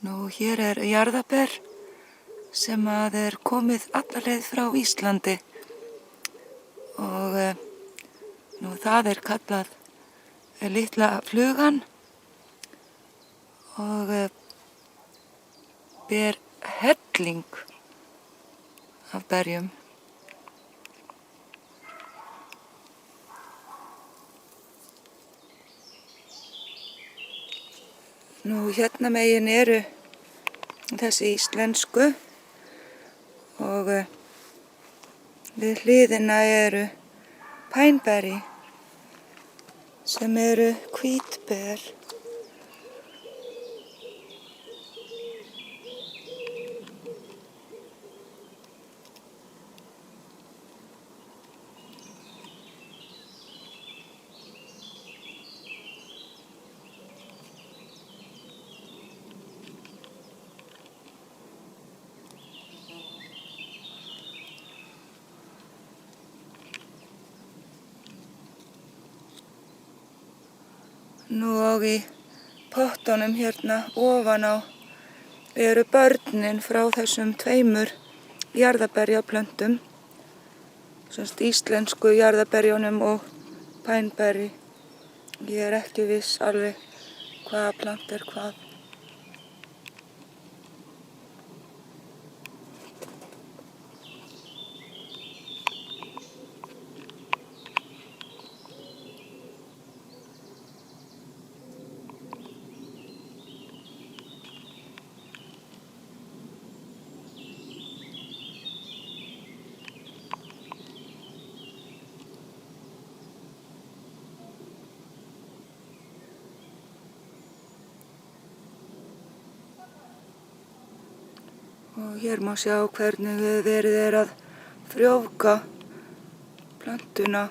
Nú, hér jarðaber sem að komið alla leið frá Íslandi og nú það kallað litla flugan og ber helling af berjum. Nú, hérna megin þessi íslensku og við hliðina pænberi sem hvítber. Nú og í pottunum hérna ofan á börnin frá þessum tveimur jarðaberjaplöntum, semst íslensku jarðaberjunum og pænberi. Ég ekki viss alveg hvaða plant hvað. Og hér má sjá hvernig verið að frjóvga plantuna